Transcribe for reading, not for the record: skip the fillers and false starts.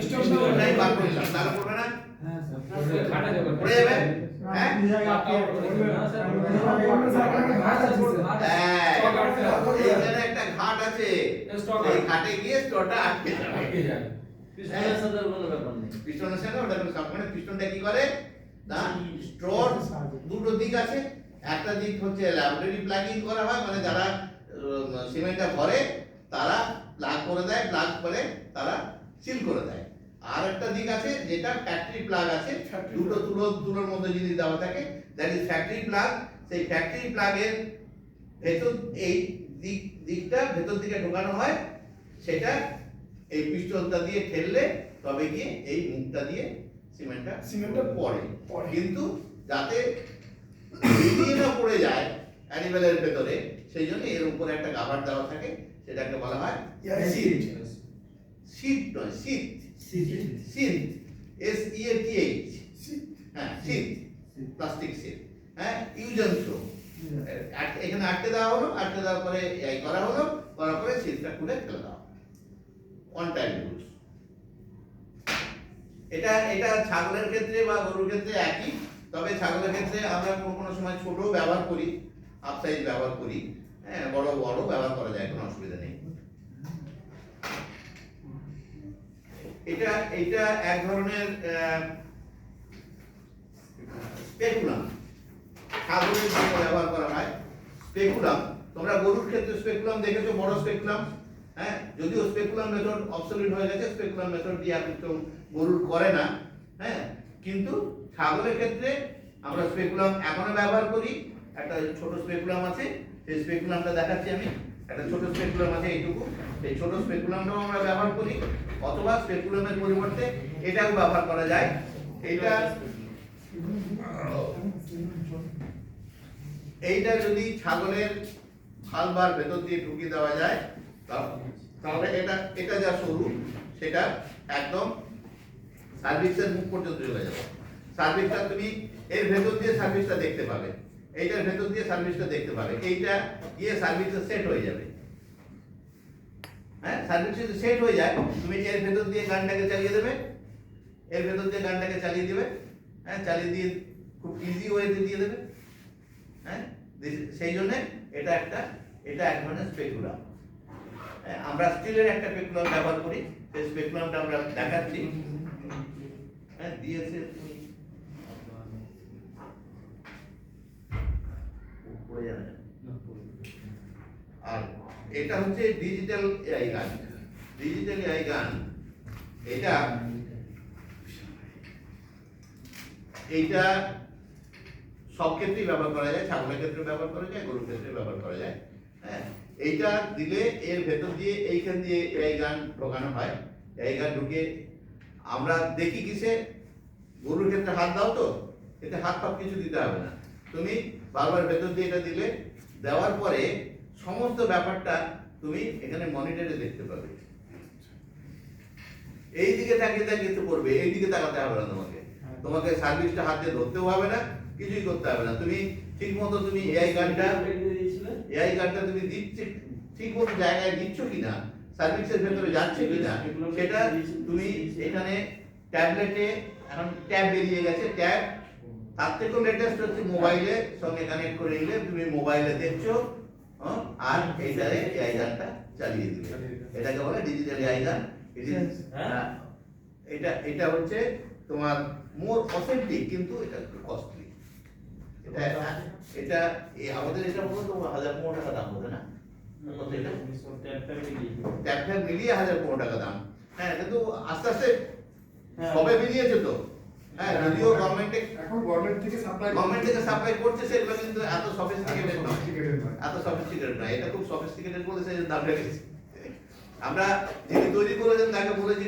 পিস্টনটাই বার করলাম, তাহলে পড়বে না? হ্যাঁ স্যার পড়ে যাবে। হ্যাঁ এইখানে একটা ঘাট আছে, এই ঘাটে গিয়ে স্টোরটা আটকে যাবে। পিস্টনের সাথে কোনো ব্যাপার নেই। পিস্টনের সাথে ওটা কোনো সম্পর্ক নেই। পিস্টনটা কি করে না, স্টোর দুটো দিক আছে, একটা দিক হচ্ছে ল্যাবরেটরি প্লাগিং করা হয়, মানে যারা সিমেন্টটা ভরে তারা প্লাগ করে দেয়, প্লাগ করে তারা সিল করে দেয়। আর একটা দিক আছে যেটা ফ্যাক্টরি প্লাগ আছে, দুটো তুলোর মধ্যে জিনিস দেওয়া থাকে, দ্যাট ইজ ফ্যাক্টরি প্লাগ। সেই ফ্যাক্টরি প্লাগের ভেতর এই দিকটা ভেতর দিকে ঢোকানো হয়, সেটা এই পিস্টনটা দিয়ে ঠেললে তবে গিয়ে এই মুখটা দিয়ে সিমেন্টটা পড়ে। কিন্তু যাতে বেরিয়ে না পড়ে যায় অ্যানিমেলের ভেতরে, সেই জন্য এর উপরে একটা কাভার দেওয়া থাকে, সেটাকে বলা হয় সিট। সিট নয়, সিট, সিট, SEATH, হ্যাঁ সিট, প্লাস্টিক সিট। হ্যাঁ, ইউজ এন্ড থ্রো, এখানে আটকে দেওয়া হলো, আটকে দেওয়ার পরে এই করা হলো, করার পরে সিটটা খুলে ফেলে দেওয়া, ওয়ান টাইম ইউজ। এটা ছাগলের ক্ষেত্রে বা গরুর ক্ষেত্রে একই, তবে ছাগলের ক্ষেত্রে আমরা কোনো সময় ছোট ব্যবহার করি, হাফ সাইজ ব্যবহার করি, হ্যাঁ বড় ব্যবহার করা যায়, কোনো অসুবিধা নেই। এটা এক ধরনের স্পেকুলাম, ছাগলের জন্য ব্যবহার করা হয় স্পেকুলাম। তোমরা গরুর ক্ষেত্রে স্পেকুলাম দেখেছো, বড় স্পেকুলাম, হ্যাঁ যদিও স্পেকুলাম মেথড অবসলিউট হয়ে গেছে, স্পেকুলাম মেথড দিয়ে আর কিছু গরুর করে না, হ্যাঁ কিন্তু ছাগলের ক্ষেত্রে আমরা স্পেকুলাম এখনো ব্যবহার করি। একটা ছোট স্পেকুলাম আছে, সেই স্পেকুলামটা দেখাচ্ছি আমি, একটা ছোট স্পেকুলাম আছে এইটুকু, এই ছোট স্পেকুলামটাও আমরা ব্যবহার করি, অথবা স্পেকুলামের পরিবর্তে এটাও ব্যবহার করা যায়। এইটা যদি ছাগলের হালবার ভেতর দিয়ে ঢুকিয়ে দেওয়া যায়, তাহলে এটা যা সরু সেটা একদম সার্ভিসের মুখ পর্যন্ত চলে যাবে। সার্ভিসটা তুমি এর ভেতর দিয়ে সার্ভিসটা দেখতে পাবে, এইটার ভেতর দিয়ে সার্ভিসটা দেখতে পাবে, এইটা গিয়ে সার্ভিসটা সেট হয়ে যাবে। হ্যাঁ, সার্ভিস যদি সেট হয়ে যায়, তুমি এর ভেতর দিয়ে গানটাকে চালিয়ে দেবে, এর ভেতর দিয়ে গানটাকে চালিয়ে দেবে, হ্যাঁ চালিয়ে দিয়ে খুব ইজি ওয়েতে দিয়ে দেবে। হ্যাঁ, সেই জন্য এটা এক ধরনের স্পেকুলাম। আমরা স্টিলের একটা স্পেকুলাম ব্যবহার করি, সেই স্পেকুলামটা আমরা দেখাচ্ছি। হ্যাঁ দিয়েছে তুমি পড়ে যাবে। আর এটা হচ্ছে ডিজিটাল এআই গান। ডিজিটাল এআই গান এইটা সব ক্ষেত্রেই ব্যবহার করা যায়, ছাগলের ক্ষেত্রে ব্যবহার করা যায়, গরুর ক্ষেত্রে ব্যবহার করা যায়। হ্যাঁ, এইটা দিলে এর ভেতর দিয়ে এইখান দিয়ে এআই গান ঢোকানো হয়। এআই গান ঢুকে আমরা দেখি কিসে, গরুর ক্ষেত্রে হাত দাও তো, এতে হাত পাত কিছু দিতে হবে না, তুমি বারবার ভেতর দিয়ে এটা দিলে, দেওয়ার পরে সমস্ত ব্যাপারটা তুমি এখানে মনিটরে দেখতে পাবে। এই দিকে তাকিয়ে তো করবে, এই দিকে তাকাতে হবে না, তোমাকে সার্ভিসটা হাতে ধরতেও হবে না, কিছুই করতে হবে না। তুমি ঠিক মতো তুমি এআই গানটা তুমি দিচ্ছ ঠিক মতো জায়গায় দিচ্ছ কিনা, সার্ভিসের ভেতরে যাচ্ছে কিনা, সেটা তুমি এখানে ট্যাবলেটে, এখন ট্যাব বেরিয়ে গেছে, ট্যাব তার থেকেও লেটেস্ট হচ্ছে মোবাইলের সঙ্গে কানেক্ট করে নিলে তুমি মোবাইলে দেখছো, আর এইটারে এআই গানটা চালিয়ে দিবে। এটাকে বলে ডিজিটাল এআই গান। এটা হচ্ছে তোমার মোর অথেন্টিক, কিন্তু এটা একটু কস্টলি। এটা আমাদের এটা বলতো 1015 টাকা দাম হবে না, ট্যাব মিলিয়ে 1015 টাকা দাম। হ্যাঁ, কিন্তু আস্তে আস্তে সবে মিলিয়েছে তো। হ্যাঁ, যদিও গভর্নমেন্ট থেকে সাপ্লাই করছে, সেগুলো কিন্তু এত সফিস্টিকেটেড নয়, এটা খুব সফিস্টিকেটেড বলে সেই দাম রেখেছে। আমরা যিনি তৈরি করেছেন তাকে বলেছি